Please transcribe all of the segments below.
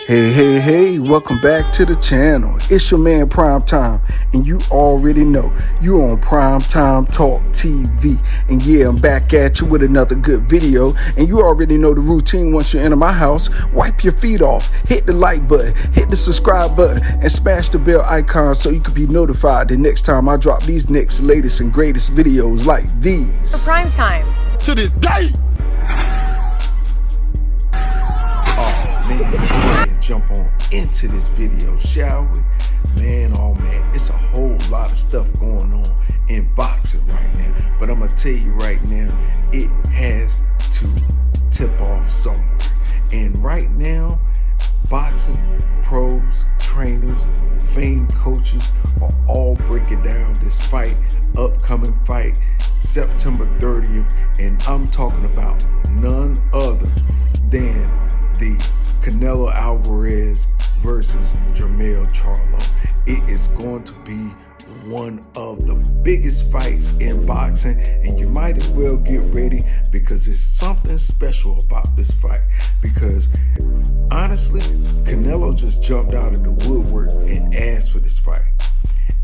Hey, welcome back to the channel. It's your man Prime Time, and you already know you on PrimeTime Talk TV. And yeah, I'm back at you with another good video, and you already know the routine. Once you enter my house, wipe your feet off, hit the like button, hit the subscribe button, and smash the bell icon so you can be notified the next time I drop these next latest and greatest videos like these. For Prime Time. To this day! Man, let's go ahead and jump on into this video, shall we? Man, oh man, it's a whole lot of stuff going on in boxing right now. But I'm going to tell you right now, it has to tip off somewhere. And right now, boxing pros, trainers, famed coaches are all breaking down this fight, upcoming fight, September 30th. And I'm talking about none other than the Canelo Alvarez versus Charlo. It is going to be one of the biggest fights in boxing, and you might as well get ready because it's something special about this fight. Because honestly, Canelo just jumped out of the woodwork and asked for this fight.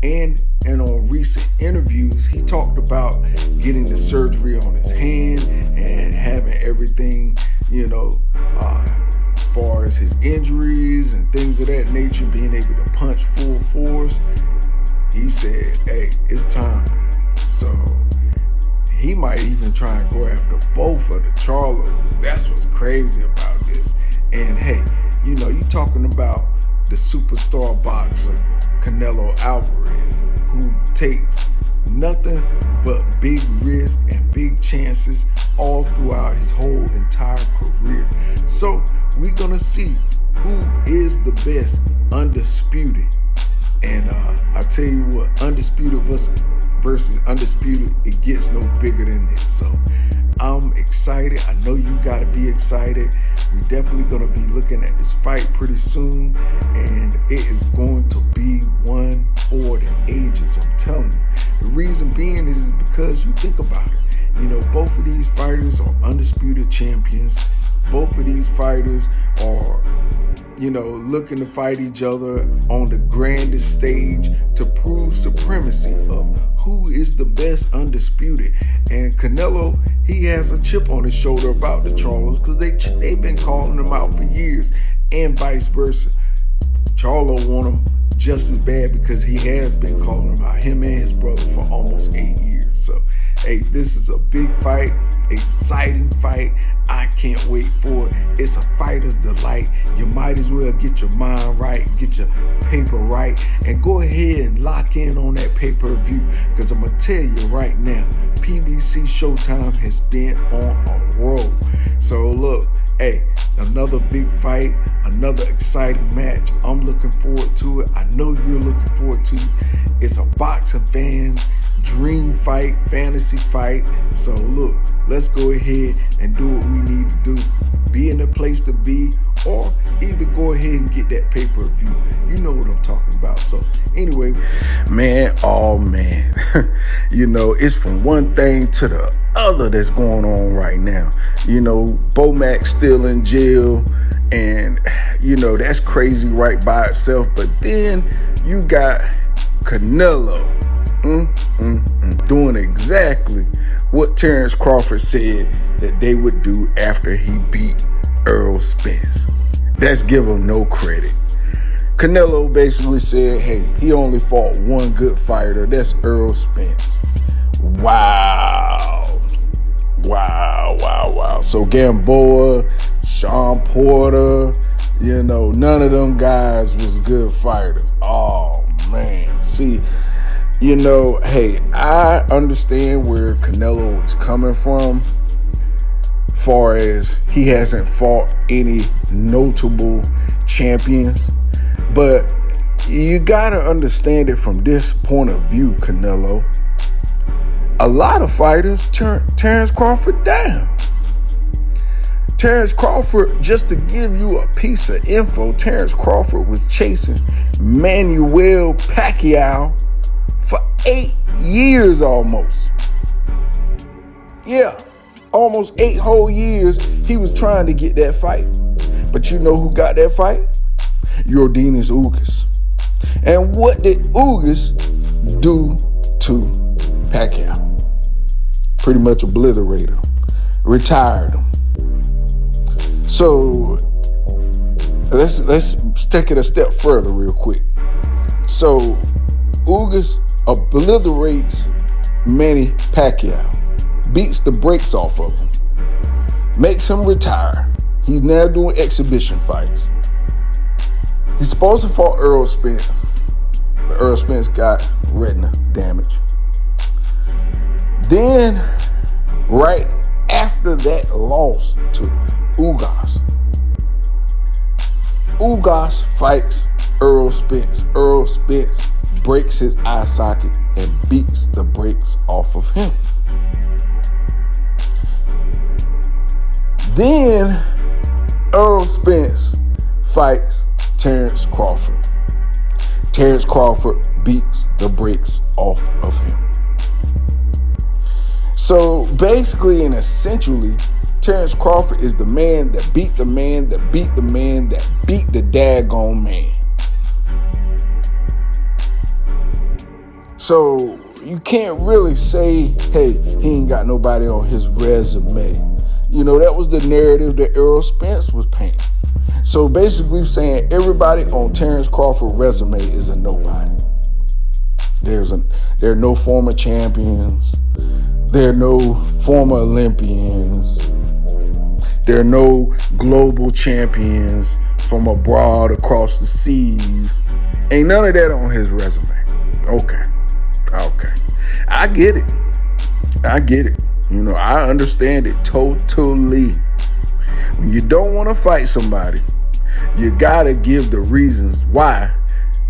And on recent interviews, he talked about getting the surgery on his hand and having everything, as far as his injuries and things of that nature, being able to punch full force. He said, hey, it's time. So he might even try and go after both of the Charlos. That's what's crazy about this. And hey, you talking about the superstar boxer Canelo Alvarez, who takes nothing but big risks and big chances all throughout his whole entire career. So we're gonna see who is the best undisputed. And I tell you what, undisputed versus undisputed, it gets no bigger than this. So I'm excited. I know you gotta be excited. We're definitely gonna be looking at this fight pretty soon, and it is going to be one for the ages, I'm telling you. The reason being is because you think about it. Both of these fighters are undisputed champions. Both of these fighters are, looking to fight each other on the grandest stage to prove supremacy of who is the best undisputed. And Canelo, he has a chip on his shoulder about the Charlos because they've been calling him out for years, and vice versa. Charlo want him just as bad because he has been calling him out, him and his brother, for almost 8 years. So, hey, this is a big fight, exciting fight. I can't wait for it. It's a fighter's delight. You might as well get your mind right, get your paper right, and go ahead and lock in on that pay-per-view. Because I'm going to tell you right now, PBC Showtime has been on a roll. So look, hey, another big fight, another exciting match. I'm looking forward to it. I know you're looking forward to it. It's a boxing fan's dream fight, fantasy fight. So look, let's go ahead and do what we need to do. Be in the place to be, or either go ahead and get that pay-per-view. You know what I'm talking about. So anyway, man, oh man, it's from one thing to the other that's going on right now. Bomac still in jail, and that's crazy right by itself. But then you got Canelo doing exactly what Terrence Crawford said that they would do after he beat Errol Spence. Let's give him no credit. Canelo basically said, hey, he only fought one good fighter. That's Errol Spence. Wow. So Gamboa, Sean Porter, none of them guys was good fighters. Oh, man. See, hey, I understand where Canelo is coming from, far as he hasn't fought any notable champions. But you gotta understand it from this point of view, Canelo. A lot of fighters turn Terrence Crawford down. Terrence Crawford, just to give you a piece of info, Terrence Crawford was chasing Manuel Pacquiao for 8 years almost. Yeah, Almost 8 whole years, he was trying to get that fight. But you know who got that fight? Yordenis Ugas. And what did Ugas do to Pacquiao? Pretty much obliterated him, retired him. So let's take it a step further real quick. So Ugas obliterates Manny Pacquiao, beats the brakes off of him, makes him retire. He's now doing exhibition fights. He's supposed to fight Errol Spence, but Errol Spence got retina damage. Then, right after that loss to Ugas fights Errol Spence. Errol Spence breaks his eye socket and beats the brakes off of him. Then Errol Spence fights Terence Crawford. Terence Crawford beats the brakes off of him. So basically and essentially, Terence Crawford is the man that beat the man that beat the man that beat the daggone man. So you can't really say, hey, he ain't got nobody on his resume. You know, that was the narrative that Errol Spence was painting. So basically saying everybody on Terence Crawford's resume is a nobody. There are no former champions. There are no former Olympians. There are no global champions from abroad across the seas. Ain't none of that on his resume. Okay. I get it. You know, I understand it totally. When you don't want to fight somebody, you gotta give the reasons why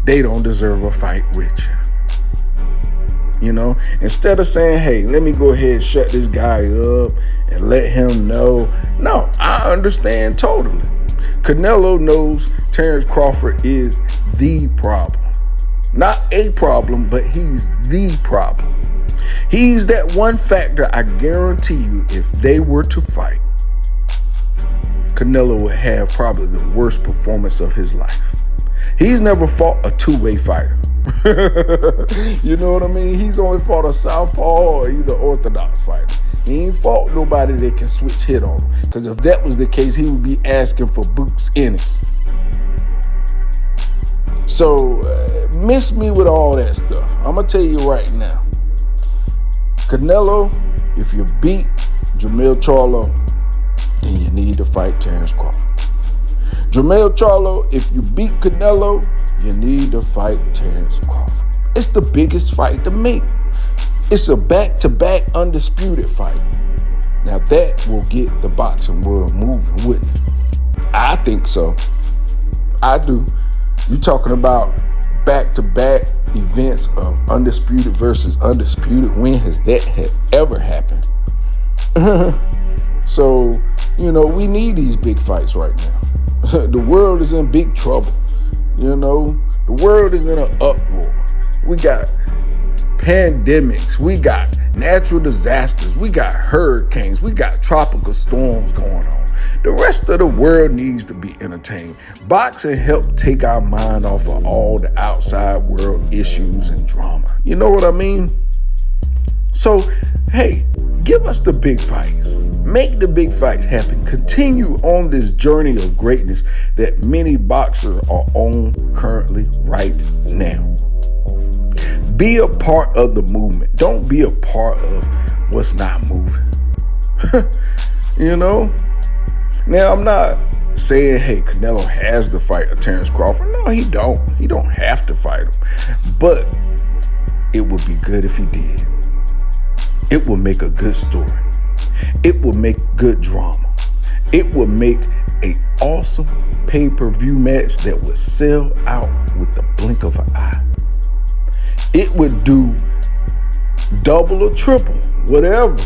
they don't deserve a fight with you. You know, instead of saying, hey, let me go ahead and shut this guy up and let him know. No, I understand totally. Canelo knows Terence Crawford is the problem. Not a problem, but he's the problem. He's that one factor I guarantee you, if they were to fight, Canelo would have probably the worst performance of his life. He's never fought a two-way fighter. You know what I mean? He's only fought a southpaw or either orthodox fighter. He ain't fought nobody that can switch hit on him. Because if that was the case, he would be asking for boots Ennis. So, miss me with all that stuff. I'm going to tell you right now. Canelo, if you beat Jermell Charlo, then you need to fight Terence Crawford. Jermell Charlo, if you beat Canelo, you need to fight Terence Crawford. It's the biggest fight to make. It's a back-to-back undisputed fight. Now that will get the boxing world moving, wouldn't it? I think so. I do. You're talking about back-to-back events of undisputed versus undisputed. When has that ever happened? So, you know, we need these big fights right now. The world is in big trouble. You know, the world is in an uproar. We got pandemics. We got natural disasters. We got hurricanes. We got tropical storms going on. The rest of the world needs to be entertained. Boxing helped take our mind off of all the outside world issues and drama. You know what I mean? So, hey, give us the big fights. Make the big fights happen. Continue on this journey of greatness that many boxers are on currently right now. Be a part of the movement. Don't be a part of what's not moving. You know? Now, I'm not saying, hey, Canelo has to fight Terence Crawford. No, he don't. He don't have to fight him. But it would be good if he did. It will make a good story. It will make good drama. It will make an awesome pay-per-view match that would sell out with the blink of an eye. It would do double or triple whatever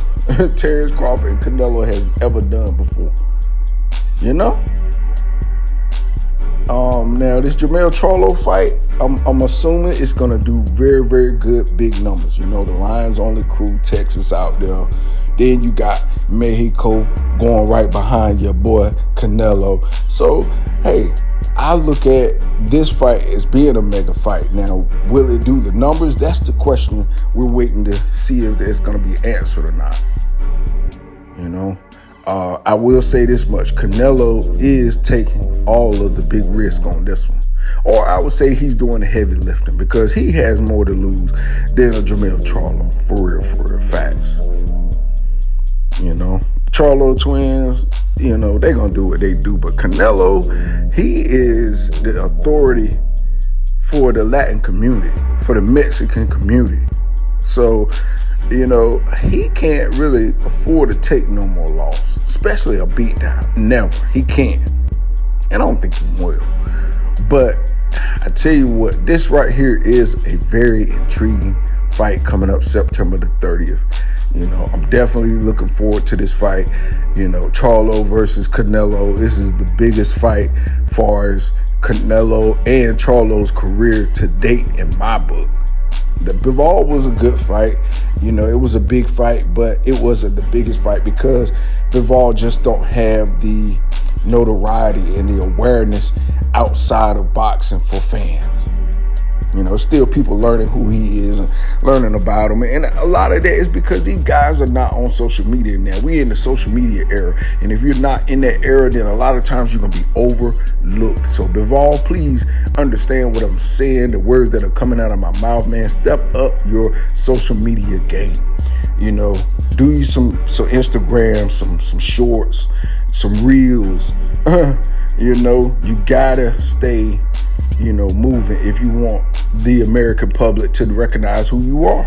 Terence Crawford and Canelo has ever done before. You know? Now this Jermell Charlo fight, I'm assuming it's gonna do very, very good big numbers. You know, the Lions only crew Texas out there. Then you got Mexico, going right behind your boy Canelo. So, hey, I look at this fight as being a mega fight. Now, will it do the numbers? That's the question we're waiting to see if there's going to be an answer or not. You know, I will say this much. Canelo is taking all of the big risk on this one. Or I would say he's doing the heavy lifting because he has more to lose than a Charlo. For real, facts. You know, Charlo twins, you know, they're going to do what they do. But Canelo, he is the authority for the Latin community, for the Mexican community. So, you know, he can't really afford to take no more loss, especially a beatdown. Never. He can't. And I don't think he will. But I tell you what, this right here is a very intriguing fight coming up September the 30th. You know, I'm definitely looking forward to this fight. You know, Charlo versus Canelo. This is the biggest fight far as Canelo and Charlo's career to date in my book. The Bivol was a good fight. You know, it was a big fight, but it wasn't the biggest fight because Bivol just don't have the notoriety and the awareness outside of boxing for fans. You know, still people learning who he is and learning about him. And a lot of that is because these guys are not on social media now. We in the social media era. And if you're not in that era, then a lot of times you're going to be overlooked. So Bivol, please understand what I'm saying, the words that are coming out of my mouth, man. Step up your social media game. You know, do you some Instagram, some shorts, some reels. You know, you gotta stay, you know, moving if you want the American public to recognize who you are.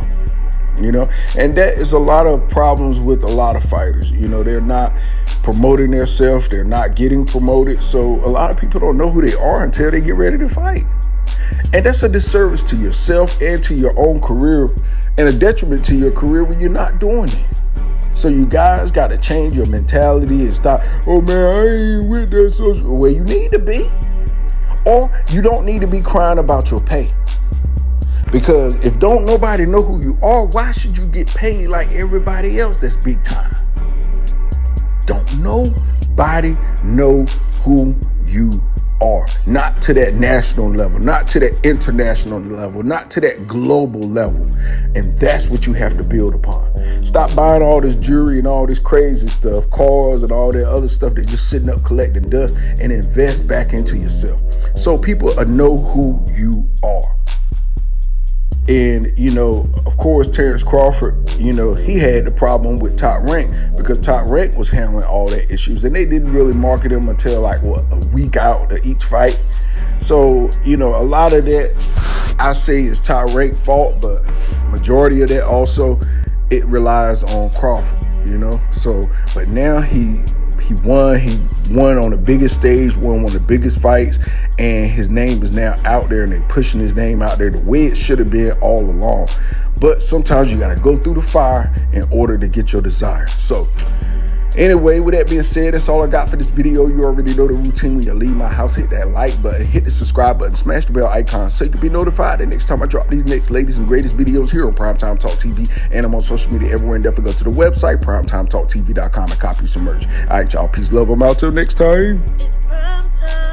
You know, and that is a lot of problems with a lot of fighters. You know, they're not promoting themselves, they're not getting promoted. So a lot of people don't know who they are until they get ready to fight. And that's a disservice to yourself and to your own career, and a detriment to your career when you're not doing it. So you guys got to change your mentality and stop, oh man, I ain't with that social. Well, you need to be. Or you don't need to be crying about your pay. Because if don't nobody know who you are, why should you get paid like everybody else that's big time? Don't nobody know who you are. Not to that national level, not to that international level, not to that global level. And that's what you have to build upon. Stop buying all this jewelry and all this crazy stuff, cars and all that other stuff that's just sitting up collecting dust, and invest back into yourself so people know who you are. And, you know, of course, Terrence Crawford, you know, he had the problem with Top Rank because Top Rank was handling all that issues, and they didn't really market him until like, a week out of each fight. So, you know, a lot of that I say is Top Rank fault, but majority of that also, it relies on Crawford, you know. So, but now he won on the biggest stage, won one of the biggest fights, and his name is now out there, and they're pushing his name out there the way it should have been all along. But sometimes you got to go through the fire in order to get your desire. So anyway, with that being said, that's all I got for this video. You already know the routine. When you leave my house, hit that like button, hit the subscribe button, smash the bell icon so you can be notified the next time I drop these next latest and greatest videos here on Primetime Talk TV. And I'm on social media everywhere. And definitely go to the website, PrimeTimeTalkTV.com, and copy some merch. All right, y'all. Peace, love. I'm out till next time. It's prime time.